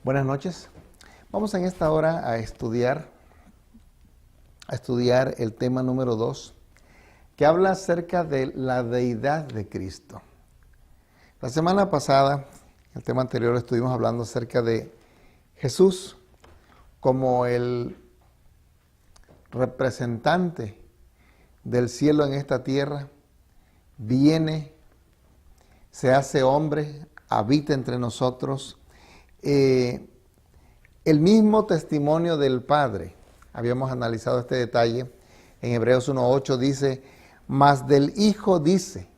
Buenas noches. Vamos en esta hora a estudiar el tema número 2, que habla acerca de la deidad de Cristo. La semana pasada, el tema anterior, estuvimos hablando acerca de Jesús como el representante del cielo en esta tierra. Viene, se hace hombre, habita entre nosotros. El mismo testimonio del Padre, habíamos analizado este detalle, en Hebreos 1.8 dice, mas del Hijo dice,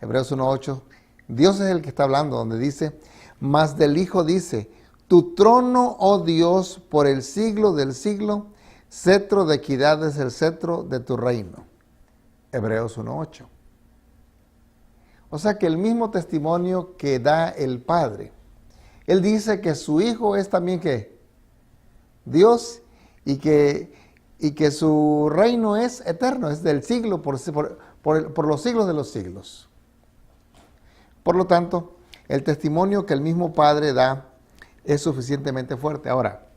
Hebreos 1.8, Dios es el que está hablando, donde dice, mas del Hijo dice, tu trono, oh Dios, por el siglo del siglo, cetro de equidad es el cetro de tu reino. Hebreos 1.8. O sea que el mismo testimonio que da el Padre, Él dice que su Hijo es también ¿qué? Dios y que su reino es eterno, es del siglo, por los siglos de los siglos. Por lo tanto, el testimonio que el mismo Padre da es suficientemente fuerte. Ahora,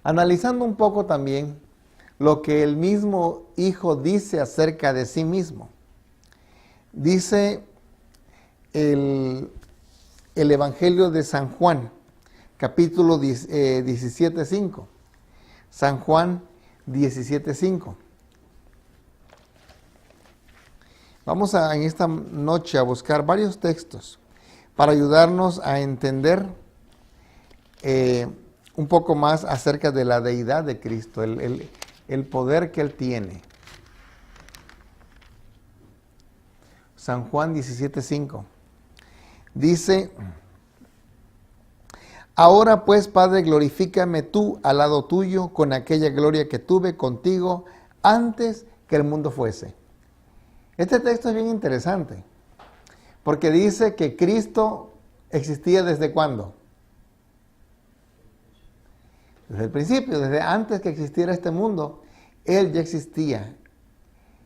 analizando un poco también lo que el mismo Hijo dice acerca de sí mismo. Dice el Evangelio de San Juan, capítulo 17.5. San Juan 17.5. Vamos en esta noche a buscar varios textos para ayudarnos a entender un poco más acerca de la deidad de Cristo, el poder que Él tiene. San Juan 17.5. Dice, ahora pues, Padre, glorifícame tú al lado tuyo con aquella gloria que tuve contigo antes que el mundo fuese. Este texto es bien interesante, porque dice que Cristo existía ¿desde cuándo? Desde el principio, desde antes que existiera este mundo, Él ya existía.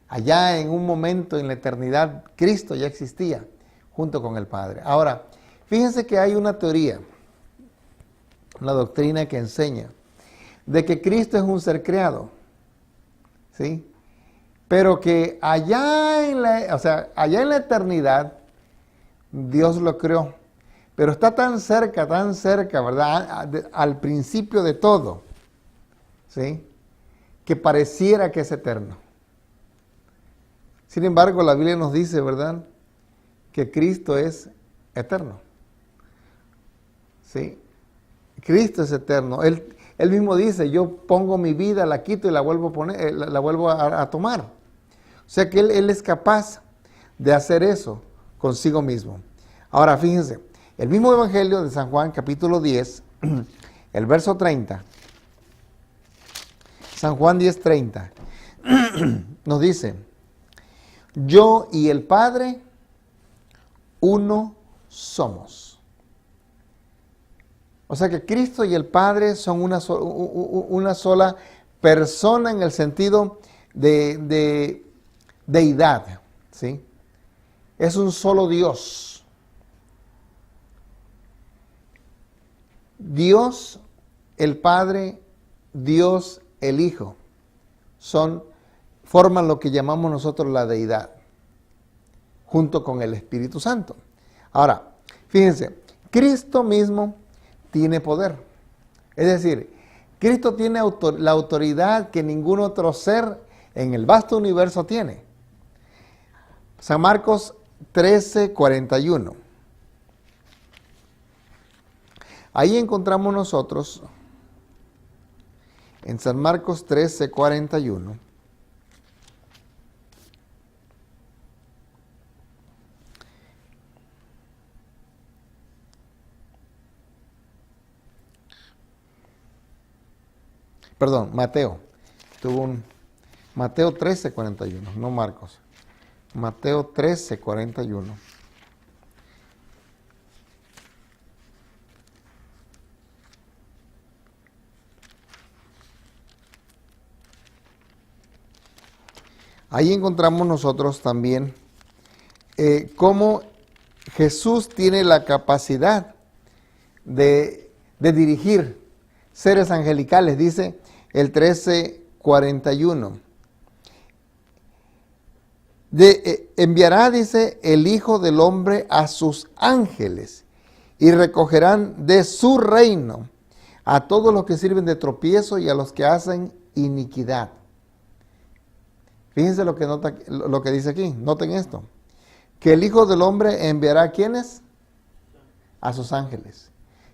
Allá en un momento en la eternidad, Cristo ya existía junto con el Padre. Ahora, fíjense que hay una teoría, una doctrina que enseña de que Cristo es un ser creado, ¿sí? Pero que allá en la eternidad, Dios lo creó. Pero está tan cerca, ¿verdad? Al principio de todo, ¿sí? Que pareciera que es eterno. Sin embargo, la Biblia nos dice, ¿verdad?, que Cristo es eterno. ¿Sí? Cristo es eterno. Él mismo dice, yo pongo mi vida, la quito y la vuelvo a poner, la vuelvo a tomar. O sea que Él es capaz de hacer eso consigo mismo. Ahora, fíjense, el mismo Evangelio de San Juan, capítulo 10, el verso 30. San Juan 10:30 nos dice, yo y el Padre uno somos. O sea que Cristo y el Padre son una sola persona en el sentido de deidad, ¿sí? Es un solo Dios. Dios el Padre, Dios el Hijo, forman lo que llamamos nosotros la deidad, junto con el Espíritu Santo. Ahora, fíjense, Cristo mismo tiene poder. Es decir, Cristo tiene la autoridad que ningún otro ser en el vasto universo tiene. San Marcos 13:41. Ahí encontramos nosotros, en San Marcos 13:41, Mateo. Mateo 13:41, no Marcos. Mateo 13:41. Ahí encontramos nosotros también cómo Jesús tiene la capacidad de dirigir seres angelicales, dice el 13:41. Enviará, dice, el Hijo del Hombre a sus ángeles y recogerán de su reino a todos los que sirven de tropiezo y a los que hacen iniquidad. Fíjense lo que dice aquí, noten esto, que el Hijo del Hombre enviará ¿a quiénes? A sus ángeles.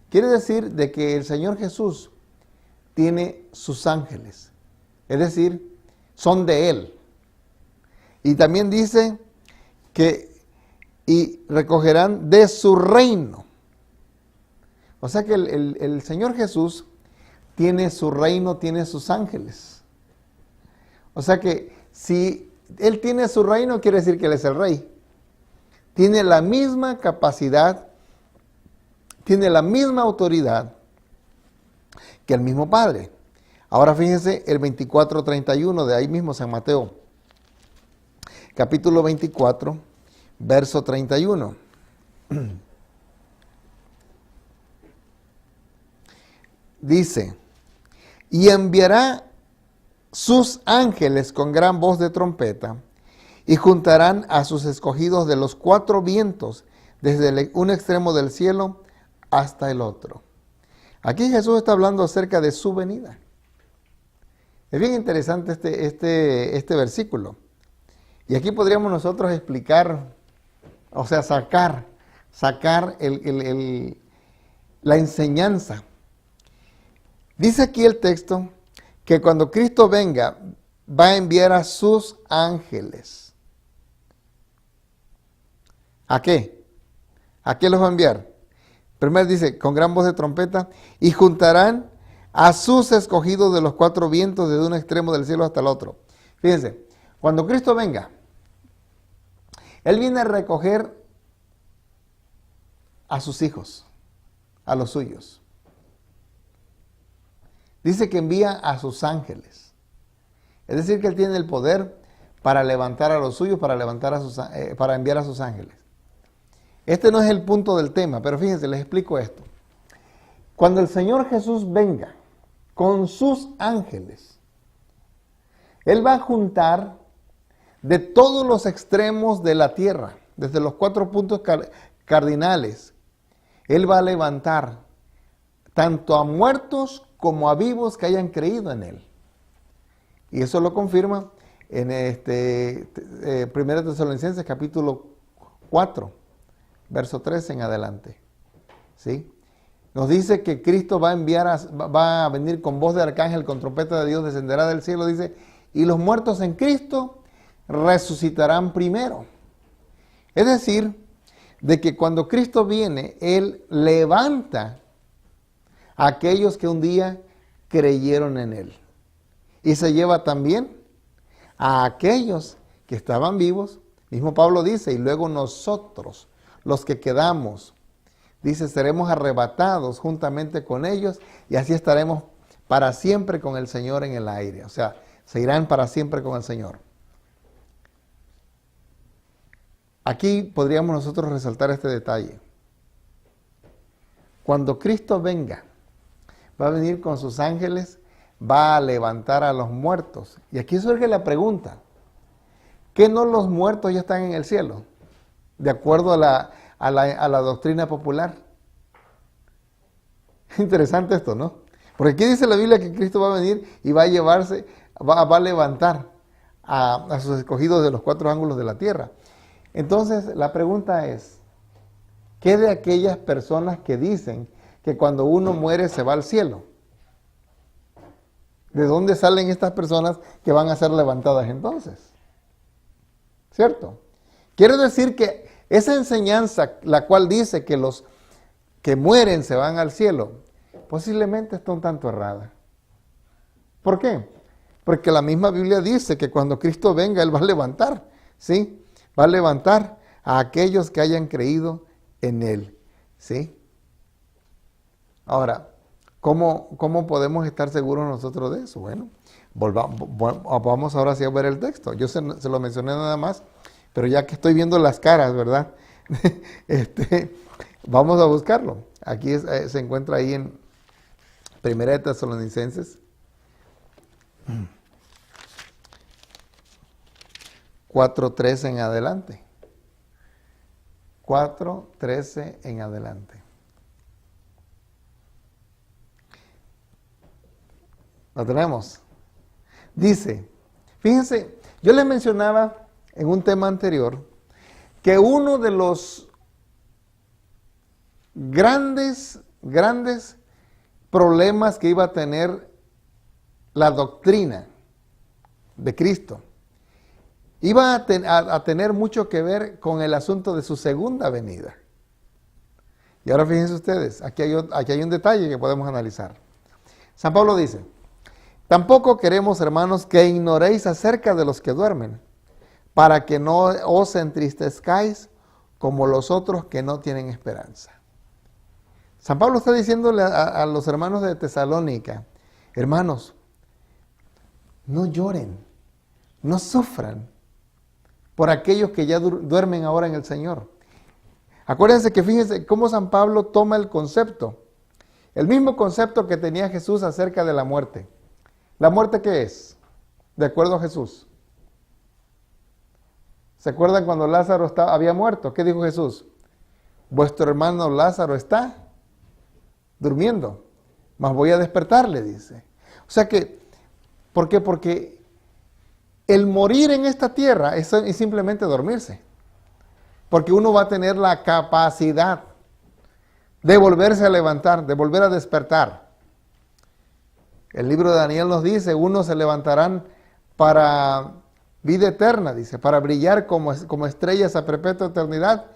Quiere decir de que el Señor Jesús tiene sus ángeles, es decir, son de Él. Y también dice que y recogerán de su reino. O sea que el Señor Jesús tiene su reino, tiene sus ángeles. O sea que si Él tiene su reino, quiere decir que Él es el rey. Tiene la misma capacidad, tiene la misma autoridad que el mismo Padre. Ahora fíjense el 24:31 de ahí mismo San Mateo. Capítulo 24, verso 31. Dice, y enviará sus ángeles con gran voz de trompeta, y juntarán a sus escogidos de los cuatro vientos, desde un extremo del cielo hasta el otro. Aquí Jesús está hablando acerca de su venida. Es bien interesante este versículo. Y aquí podríamos nosotros explicar, o sea, sacar la enseñanza. Dice aquí el texto que cuando Cristo venga, va a enviar a sus ángeles. ¿A qué? ¿A qué los va a enviar? Primero dice, con gran voz de trompeta, y juntarán a sus escogidos de los cuatro vientos desde un extremo del cielo hasta el otro. Fíjense, cuando Cristo venga, Él viene a recoger a sus hijos, a los suyos. Dice que envía a sus ángeles. Es decir, que Él tiene el poder para levantar a los suyos, para enviar a sus ángeles. Este no es el punto del tema, pero fíjense, les explico esto. Cuando el Señor Jesús venga con sus ángeles, Él va a juntar de todos los extremos de la tierra, desde los cuatro puntos cardinales. Él va a levantar tanto a muertos como a vivos que hayan creído en Él. Y eso lo confirma en 1 Tesalonicenses capítulo 4, verso 13 en adelante. ¿Sí? Nos dice que Cristo va a venir con voz de arcángel, con trompeta de Dios, descenderá del cielo, dice, y los muertos en Cristo resucitarán primero. Es decir, de que cuando Cristo viene, Él levanta a aquellos que un día creyeron en Él. Y se lleva también a aquellos que estaban vivos. Mismo Pablo dice, y luego nosotros, los que quedamos, dice, seremos arrebatados juntamente con ellos y así estaremos para siempre con el Señor en el aire. O sea, se irán para siempre con el Señor. Aquí podríamos nosotros resaltar este detalle. Cuando Cristo venga, va a venir con sus ángeles, va a levantar a los muertos. Y aquí surge la pregunta, ¿qué no los muertos ya están en el cielo? De acuerdo a la doctrina popular. Interesante esto, ¿no? Porque aquí dice la Biblia que Cristo va a venir y va a llevarse, va a levantar a sus escogidos de los cuatro ángulos de la tierra. Entonces, la pregunta es, ¿qué de aquellas personas que dicen que cuando uno muere se va al cielo? ¿De dónde salen estas personas que van a ser levantadas entonces? ¿Cierto? Quiere decir que esa enseñanza, la cual dice que los que mueren se van al cielo, posiblemente está un tanto errada. ¿Por qué? Porque la misma Biblia dice que cuando Cristo venga, Él va a levantar, ¿sí? Va a levantar a aquellos que hayan creído en Él, ¿sí? Ahora, ¿cómo podemos estar seguros nosotros de eso? Bueno, vamos ahora sí a ver el texto. Yo se lo mencioné nada más, pero ya que estoy viendo las caras, ¿verdad? Vamos a buscarlo. Aquí se encuentra ahí en Primera de Tesalonicenses 4:13 en adelante. 4:13 en adelante. ¿Lo tenemos? Dice, fíjense, yo les mencionaba en un tema anterior que uno de los grandes problemas que iba a tener la doctrina de Cristo iba a tener mucho que ver con el asunto de su segunda venida. Y ahora fíjense ustedes, aquí hay un detalle que podemos analizar. San Pablo dice, tampoco queremos, hermanos, que ignoréis acerca de los que duermen, para que no os entristezcáis como los otros que no tienen esperanza. San Pablo está diciéndole a los hermanos de Tesalónica, hermanos, no lloren, no sufran por aquellos que ya duermen ahora en el Señor. Acuérdense que fíjense cómo San Pablo toma el concepto, el mismo concepto que tenía Jesús acerca de la muerte. ¿La muerte qué es? De acuerdo a Jesús. ¿Se acuerdan cuando Lázaro había muerto? ¿Qué dijo Jesús? Vuestro hermano Lázaro está durmiendo, mas voy a despertarle, dice. O sea que, ¿por qué? Porque el morir en esta tierra es simplemente dormirse. Porque uno va a tener la capacidad de volverse a levantar, de volver a despertar. El libro de Daniel nos dice, unos se levantarán para vida eterna, dice, para brillar como estrellas a perpetua eternidad,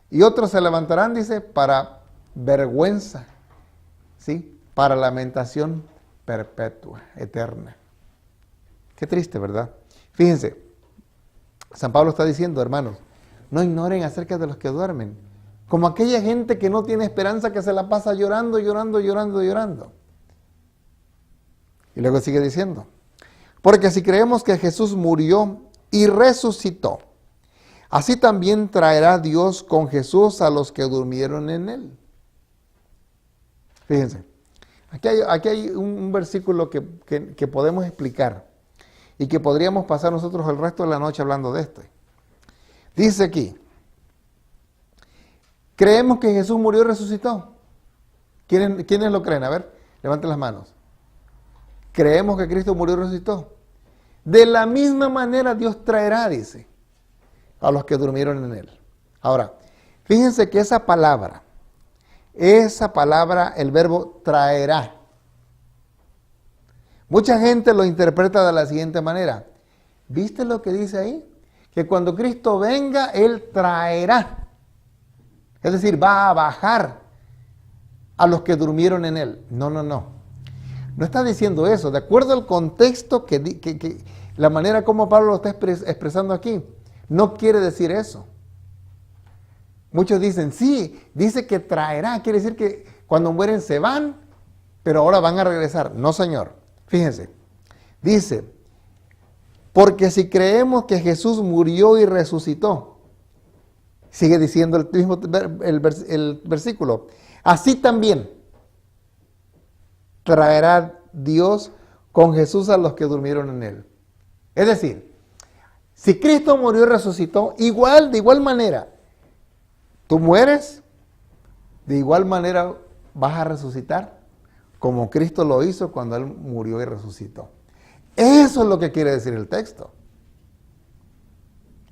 y otros se levantarán, dice, para vergüenza, ¿sí? Para lamentación perpetua, eterna. Qué triste, ¿verdad? Fíjense, San Pablo está diciendo, hermanos, no ignoren acerca de los que duermen, como aquella gente que no tiene esperanza, que se la pasa llorando. Y luego sigue diciendo, porque si creemos que Jesús murió y resucitó, así también traerá Dios con Jesús a los que durmieron en él. Fíjense, aquí hay un versículo que podemos explicar y que podríamos pasar nosotros el resto de la noche hablando de este. Dice aquí, creemos que Jesús murió y resucitó. ¿Quiénes lo creen? A ver, levanten las manos. Creemos que Cristo murió y resucitó. De la misma manera Dios traerá, dice, a los que durmieron en él. Ahora, fíjense que esa palabra, el verbo traerá, mucha gente lo interpreta de la siguiente manera. ¿Viste lo que dice ahí? Que cuando Cristo venga, Él traerá. Es decir, va a bajar a los que durmieron en Él. No. No está diciendo eso. De acuerdo al contexto, la manera como Pablo lo está expresando aquí, no quiere decir eso. Muchos dicen, sí, dice que traerá. Quiere decir que cuando mueren se van, pero ahora van a regresar. No, señor. Fíjense. Dice, porque si creemos que Jesús murió y resucitó, sigue diciendo el versículo, así también traerá Dios con Jesús a los que durmieron en él. Es decir, si Cristo murió y resucitó, de igual manera, tú mueres, de igual manera vas a resucitar, como Cristo lo hizo cuando Él murió y resucitó. Eso es lo que quiere decir el texto.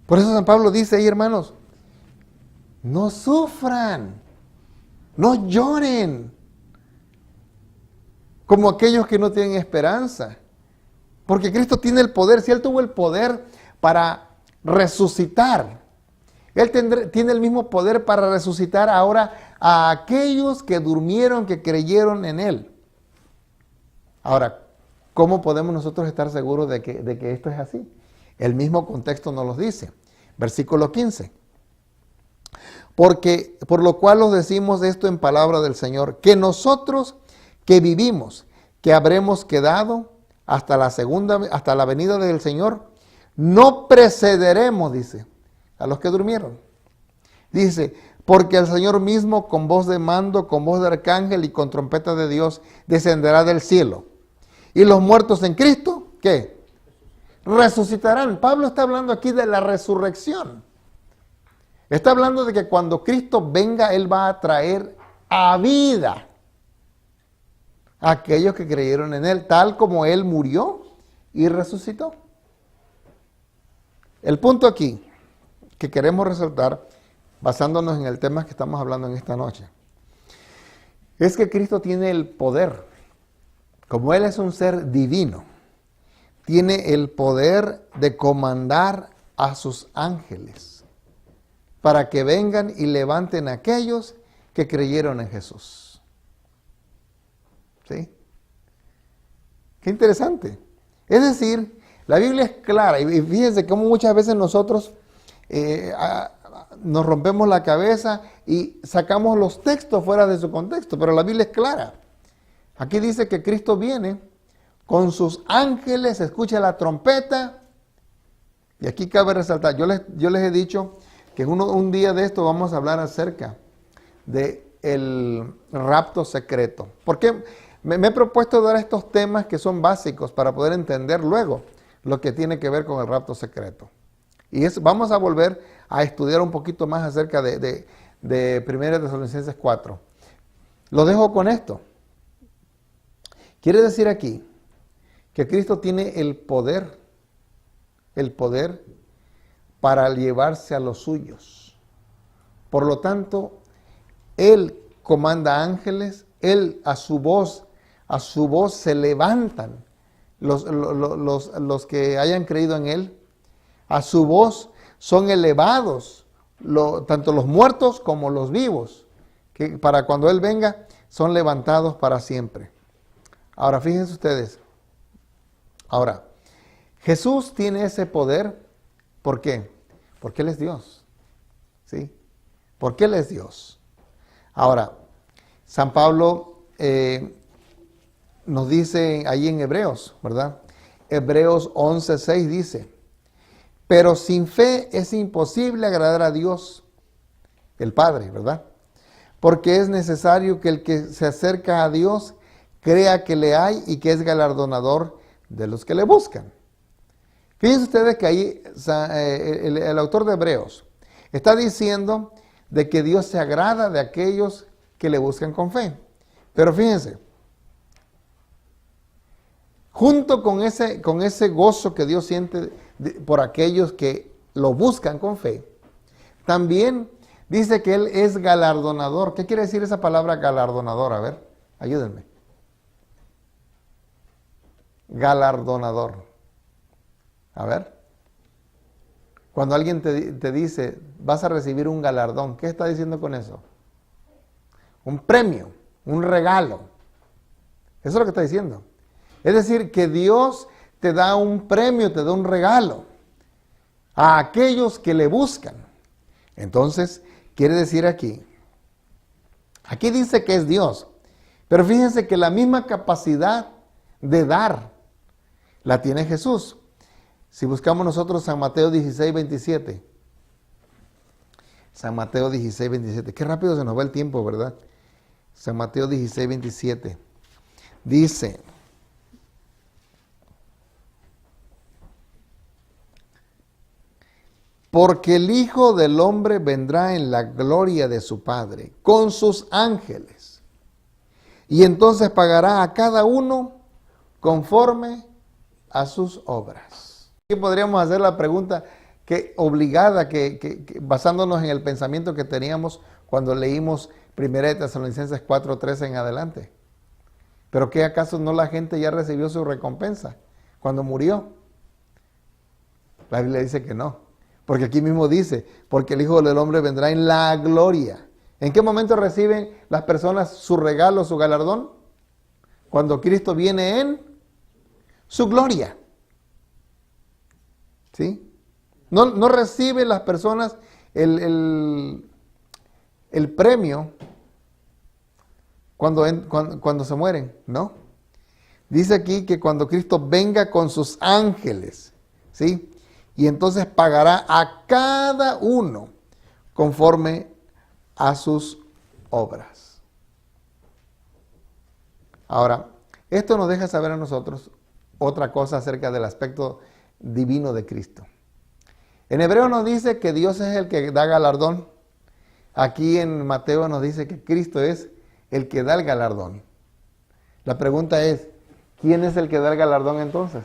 Por eso San Pablo dice ahí, hermanos, no sufran, no lloren, como aquellos que no tienen esperanza. Porque Cristo tiene el poder, si Él tuvo el poder para resucitar, Él tiene el mismo poder para resucitar ahora a aquellos que durmieron, que creyeron en Él. Ahora, ¿cómo podemos nosotros estar seguros de que esto es así? El mismo contexto nos lo dice. Versículo 15. Porque, por lo cual os decimos esto en palabra del Señor, que nosotros que vivimos, que habremos quedado hasta la venida del Señor, no precederemos, dice, a los que durmieron. Dice, Porque el Señor mismo, con voz de mando, con voz de arcángel y con trompeta de Dios, descenderá del cielo. Y los muertos en Cristo, ¿qué? Resucitarán. Pablo está hablando aquí de la resurrección. Está hablando de que cuando Cristo venga, Él va a traer a vida a aquellos que creyeron en Él, tal como Él murió y resucitó. El punto aquí que queremos resaltar, basándonos en el tema que estamos hablando en esta noche, es que Cristo tiene el poder, como Él es un ser divino, tiene el poder de comandar a sus ángeles para que vengan y levanten a aquellos que creyeron en Jesús. ¿Sí? Qué interesante. Es decir, la Biblia es clara, y fíjense cómo muchas veces nosotros nos rompemos la cabeza y sacamos los textos fuera de su contexto, pero la Biblia es clara. Aquí dice que Cristo viene con sus ángeles, escucha la trompeta, y aquí cabe resaltar, yo les he dicho que un día de esto vamos a hablar acerca del rapto secreto. Porque me he propuesto dar estos temas que son básicos para poder entender luego lo que tiene que ver con el rapto secreto. Y vamos a volver a estudiar un poquito más acerca de 1 Tesalonicenses 4. Lo dejo con esto. Quiere decir aquí que Cristo tiene el poder para llevarse a los suyos. Por lo tanto, Él comanda ángeles, Él a su voz se levantan los que hayan creído en Él. A su voz son elevados, tanto los muertos como los vivos, que para cuando Él venga son levantados para siempre. Ahora, fíjense ustedes. Ahora, Jesús tiene ese poder. ¿Por qué? Porque Él es Dios. ¿Sí? Porque Él es Dios. Ahora, San Pablo nos dice ahí en Hebreos, ¿verdad? Hebreos 11:6 dice: pero sin fe es imposible agradar a Dios, el Padre, ¿verdad? Porque es necesario que el que se acerca a Dios crea que le hay y que es galardonador de los que le buscan. Fíjense ustedes que ahí el autor de Hebreos está diciendo de que Dios se agrada de aquellos que le buscan con fe. Pero fíjense, junto con ese gozo que Dios siente por aquellos que lo buscan con fe, también dice que Él es galardonador. ¿Qué quiere decir esa palabra galardonador? A ver, ayúdenme. Galardonador. A ver. Cuando alguien te dice, vas a recibir un galardón, ¿qué está diciendo con eso? Un premio, un regalo. Eso es lo que está diciendo. Es decir, que Dios te da un premio, te da un regalo a aquellos que le buscan. Entonces, quiere decir aquí dice que es Dios, pero fíjense que la misma capacidad de dar la tiene Jesús. Si buscamos nosotros San Mateo 16:27. San Mateo 16:27. Qué rápido se nos va el tiempo, ¿verdad? San Mateo 16:27. Dice: porque el Hijo del Hombre vendrá en la gloria de su Padre, con sus ángeles, y entonces pagará a cada uno conforme a sus obras. Aquí podríamos hacer la pregunta obligada, basándonos en el pensamiento que teníamos cuando leímos 1 Tesalonicenses 4:13 en adelante. ¿Pero qué acaso no la gente ya recibió su recompensa cuando murió? La Biblia dice que no. Porque aquí mismo dice, porque el Hijo del Hombre vendrá en la gloria. ¿En qué momento reciben las personas su regalo, su galardón? Cuando Cristo viene en su gloria. ¿Sí? No reciben las personas el premio cuando se mueren, ¿no? Dice aquí que cuando Cristo venga con sus ángeles, ¿sí? Y entonces pagará a cada uno conforme a sus obras. Ahora, esto nos deja saber a nosotros otra cosa acerca del aspecto divino de Cristo. En Hebreo nos dice que Dios es el que da galardón. Aquí en Mateo nos dice que Cristo es el que da el galardón. La pregunta es, ¿quién es el que da el galardón entonces?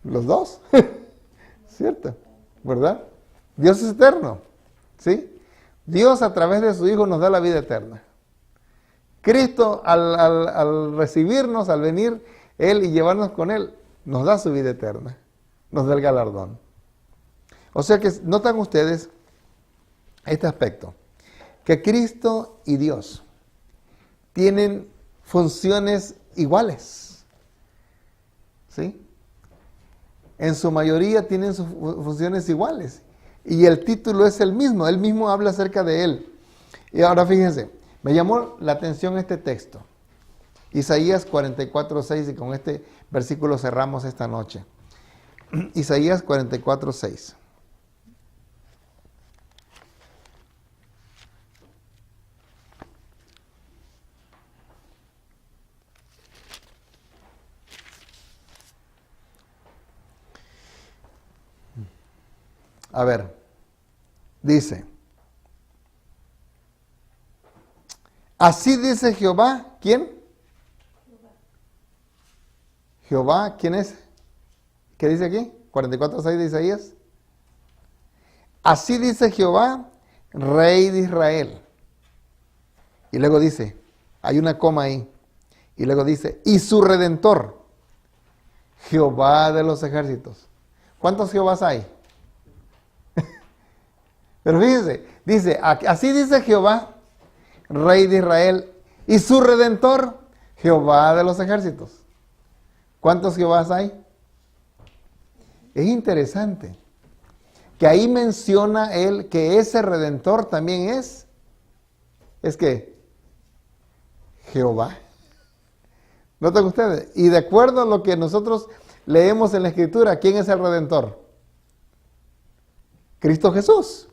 Los dos, ¿cierto? ¿Verdad? Dios es eterno, ¿sí? Dios a través de su Hijo nos da la vida eterna. Cristo al recibirnos, al venir Él y llevarnos con Él, nos da su vida eterna, nos da el galardón. O sea que notan ustedes este aspecto, que Cristo y Dios tienen funciones iguales, ¿sí? En su mayoría tienen sus funciones iguales. Y el título es el mismo. Él mismo habla acerca de él. Y ahora fíjense, me llamó la atención este texto. Isaías 44:6, y con este versículo cerramos esta noche. Isaías 44:6. A ver, dice, así dice Jehová, ¿quién? Jehová, ¿quién es? ¿Qué dice aquí? 44:6 de Isaías. Así dice Jehová, Rey de Israel. Y luego dice, hay una coma ahí, y luego dice, y su Redentor, Jehová de los ejércitos. ¿Cuántos Jehovás hay? Pero fíjense, dice, así dice Jehová, Rey de Israel, y su Redentor, Jehová de los ejércitos. ¿Cuántos Jehovás hay? Es interesante que ahí menciona él que ese Redentor también es que Jehová. ¿Notan ustedes? Y de acuerdo a lo que nosotros leemos en la Escritura, ¿quién es el Redentor? Cristo Jesús.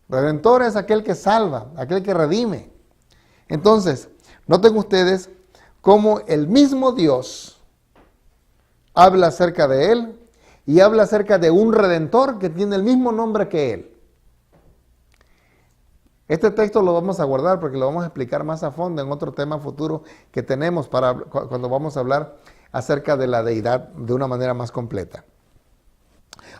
Redentor es aquel que salva, aquel que redime. Entonces, noten ustedes cómo el mismo Dios habla acerca de él y habla acerca de un Redentor que tiene el mismo nombre que él. Este texto lo vamos a guardar porque lo vamos a explicar más a fondo en otro tema futuro que tenemos para cuando vamos a hablar acerca de la deidad de una manera más completa.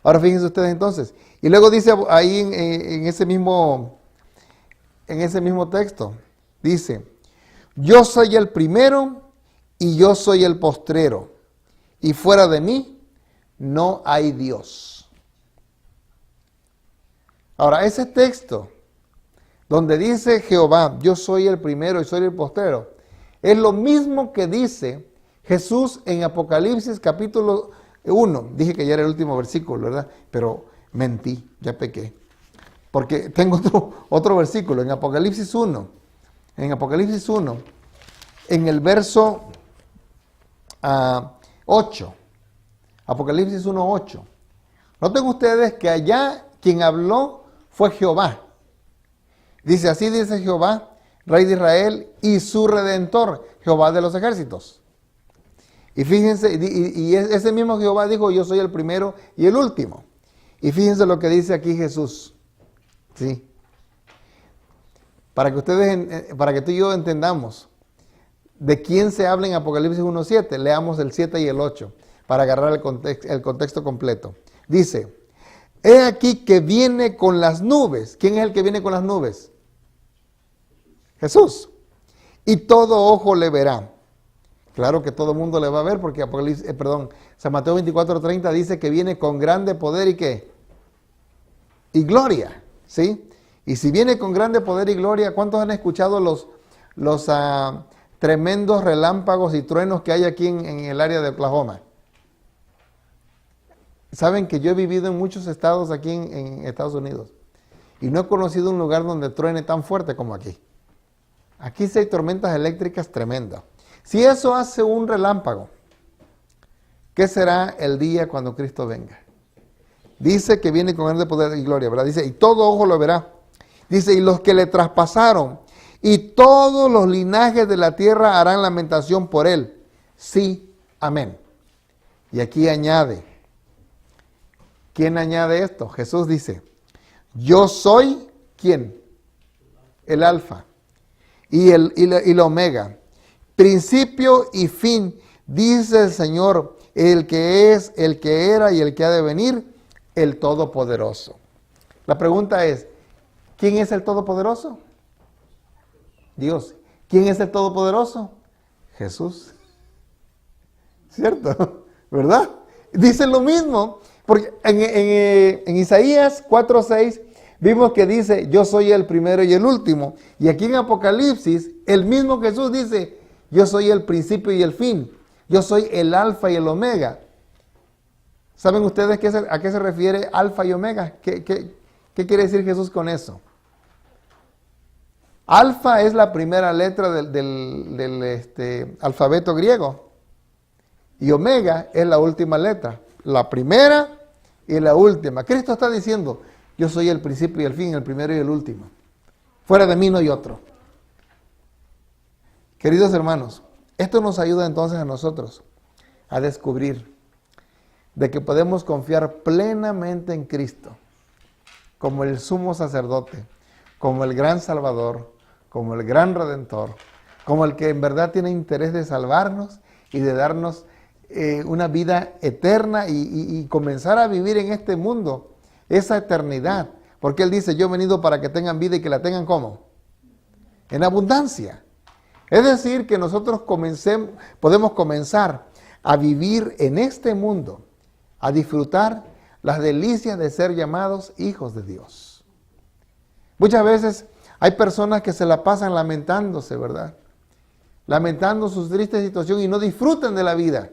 Ahora fíjense ustedes entonces. Y luego dice ahí en ese mismo texto, dice, yo soy el primero y yo soy el postrero, y fuera de mí no hay Dios. Ahora, ese texto donde dice Jehová, yo soy el primero y soy el postrero, es lo mismo que dice Jesús en Apocalipsis capítulo 1. Dije que ya era el último versículo, ¿verdad? Pero mentí, ya pequé. Porque tengo otro versículo en Apocalipsis 1. En Apocalipsis 1, en el verso 8. Apocalipsis 1:8. Noten ustedes que allá quien habló fue Jehová. Dice, así dice Jehová, Rey de Israel, y su Redentor, Jehová de los ejércitos. Y fíjense, y ese mismo Jehová dijo, yo soy el primero y el último. Y fíjense lo que dice aquí Jesús. ¿Sí? Para que tú y yo entendamos de quién se habla en Apocalipsis 1:7, leamos el 7 y el 8 para agarrar el contexto completo. Dice, he aquí que viene con las nubes. ¿Quién es el que viene con las nubes? Jesús. Y todo ojo le verá. Claro que todo el mundo le va a ver porque San Mateo 24:30 dice que viene con grande poder y ¿qué? Y gloria, ¿sí? Y si viene con grande poder y gloria, ¿cuántos han escuchado los tremendos relámpagos y truenos que hay aquí en el área de Oklahoma? Saben que yo he vivido en muchos estados aquí en Estados Unidos y no he conocido un lugar donde truene tan fuerte como aquí. Aquí sí hay tormentas eléctricas tremendas. Si eso hace un relámpago, ¿qué será el día cuando Cristo venga? Dice que viene con grande poder y gloria, ¿verdad? Dice, y todo ojo lo verá. Dice, y los que le traspasaron, y todos los linajes de la tierra harán lamentación por él. Sí, amén. Y aquí añade, ¿quién añade esto? Jesús dice, yo soy, ¿quién? El alfa y el omega, principio y fin, dice el Señor, el que es, el que era y el que ha de venir, el Todopoderoso. La pregunta es, ¿quién es el Todopoderoso? Dios. ¿Quién es el Todopoderoso? Jesús. ¿Cierto? ¿Verdad? Dice lo mismo, porque en Isaías 4:6 vimos que dice, yo soy el primero y el último. Y aquí en Apocalipsis, el mismo Jesús dice, yo soy el principio y el fin. Yo soy el alfa y el omega. ¿Saben ustedes a qué se refiere alfa y omega? ¿Qué quiere decir Jesús con eso? Alfa es la primera letra del alfabeto griego. Y omega es la última letra. La primera y la última. Cristo está diciendo, yo soy el principio y el fin, el primero y el último. Fuera de mí no hay otro. Queridos hermanos, esto nos ayuda entonces a nosotros a descubrir de que podemos confiar plenamente en Cristo como el sumo sacerdote, como el gran Salvador, como el gran Redentor, como el que en verdad tiene interés de salvarnos y de darnos una vida eterna y comenzar a vivir en este mundo esa eternidad. Porque Él dice, yo he venido para que tengan vida y que la tengan ¿cómo? En abundancia. Es decir, que nosotros podemos comenzar a vivir en este mundo, a disfrutar las delicias de ser llamados hijos de Dios. Muchas veces hay personas que se la pasan lamentándose, ¿verdad? Lamentando su triste situación y no disfrutan de la vida.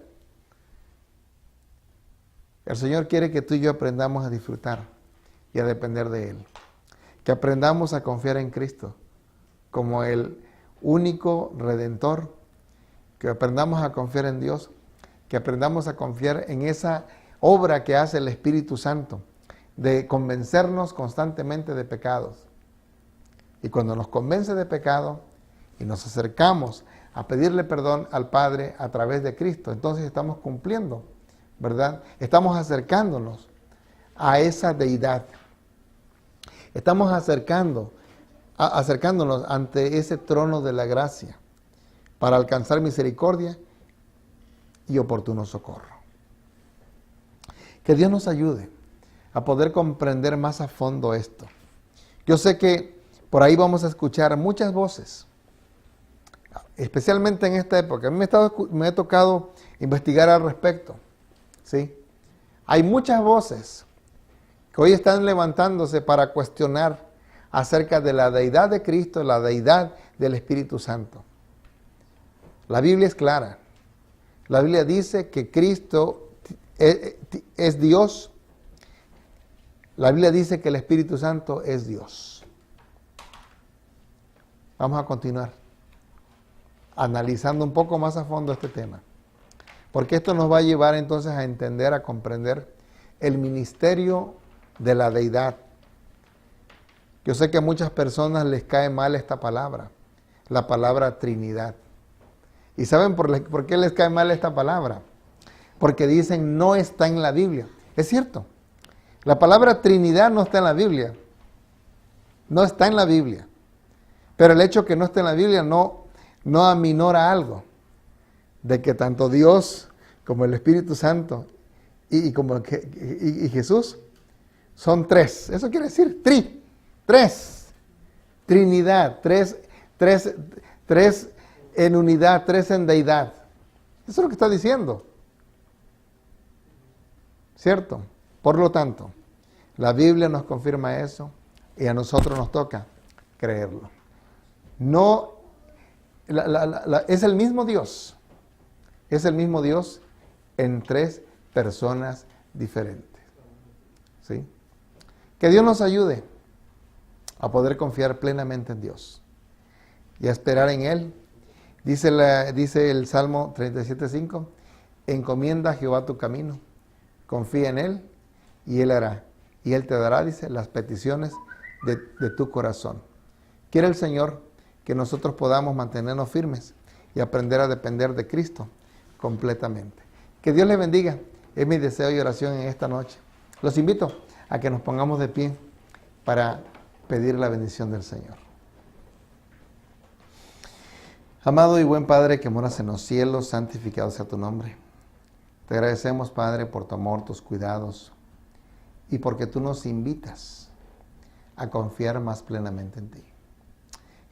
El Señor quiere que tú y yo aprendamos a disfrutar y a depender de Él. Que aprendamos a confiar en Cristo como el único Redentor. Que aprendamos a confiar en Dios. Que aprendamos a confiar en esa obra que hace el Espíritu Santo de convencernos constantemente de pecados. Y cuando nos convence de pecado y nos acercamos a pedirle perdón al Padre a través de Cristo, entonces estamos cumpliendo, ¿verdad? Estamos acercándonos a esa deidad. Estamos acercándonos ante ese trono de la gracia para alcanzar misericordia y oportuno socorro. Que Dios nos ayude a poder comprender más a fondo esto. Yo sé que por ahí vamos a escuchar muchas voces, especialmente en esta época. A mí me ha tocado investigar al respecto, ¿sí? Hay muchas voces que hoy están levantándose para cuestionar acerca de la deidad de Cristo, la deidad del Espíritu Santo. La Biblia es clara. La Biblia dice que Cristo es Dios. La Biblia dice que el Espíritu Santo es Dios. Vamos a continuar analizando un poco más a fondo este tema, porque esto nos va a llevar entonces a entender, a comprender el ministerio de la deidad. Yo sé que a muchas personas les cae mal esta palabra, la palabra Trinidad. ¿Y saben por qué les cae mal esta palabra? Porque dicen no está en la Biblia. Es cierto, la palabra Trinidad no está en la Biblia, no está en la Biblia. Pero el hecho que no esté en la Biblia no aminora algo, de que tanto Dios como el Espíritu Santo y Jesús son tres. Eso quiere decir tres. Trinidad, tres en unidad, tres en deidad. Eso es lo que está diciendo. ¿Cierto? Por lo tanto, la Biblia nos confirma eso y a nosotros nos toca creerlo. No, es el mismo Dios. Es el mismo Dios en tres personas diferentes. ¿Sí? Que Dios nos ayude a poder confiar plenamente en Dios y a esperar en Él. Dice el Salmo 37:5, encomienda a Jehová tu camino, confía en Él y Él hará. Y Él te dará, dice, las peticiones de tu corazón. Quiere el Señor que nosotros podamos mantenernos firmes y aprender a depender de Cristo completamente. Que Dios les bendiga. Es mi deseo y oración en esta noche. Los invito a que nos pongamos de pie para pedir la bendición del Señor. Amado y buen Padre que moras en los cielos, santificado sea tu nombre. Te agradecemos, Padre, por tu amor, tus cuidados y porque tú nos invitas a confiar más plenamente en ti.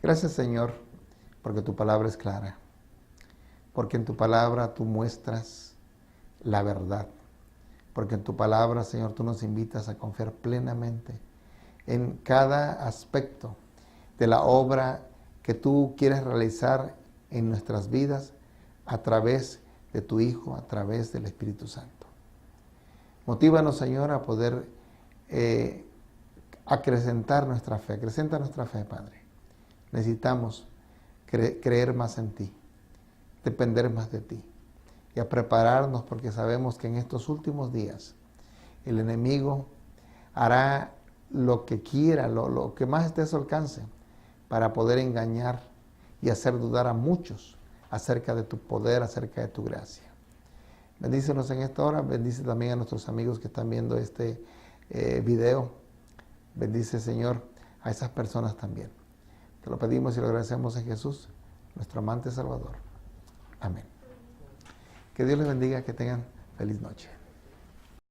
Gracias, Señor, porque tu palabra es clara, porque en tu palabra tú muestras la verdad, porque en tu palabra, Señor, tú nos invitas a confiar plenamente en cada aspecto de la obra que tú quieres realizar en nuestras vidas a través de tu Hijo, a través del Espíritu Santo. Motívanos, Señor, a poder acrecentar nuestra fe. Acrecenta nuestra fe, Padre. Necesitamos creer más en ti, depender más de ti y a prepararnos porque sabemos que en estos últimos días el enemigo hará lo que quiera, lo que más esté a su alcance para poder engañar y hacer dudar a muchos acerca de tu poder, acerca de tu gracia. Bendícenos en esta hora, bendice también a nuestros amigos que están viendo este video. Bendice, Señor, a esas personas también. Te lo pedimos y lo agradecemos en Jesús, nuestro amante Salvador. Amén. Que Dios les bendiga, que tengan feliz noche.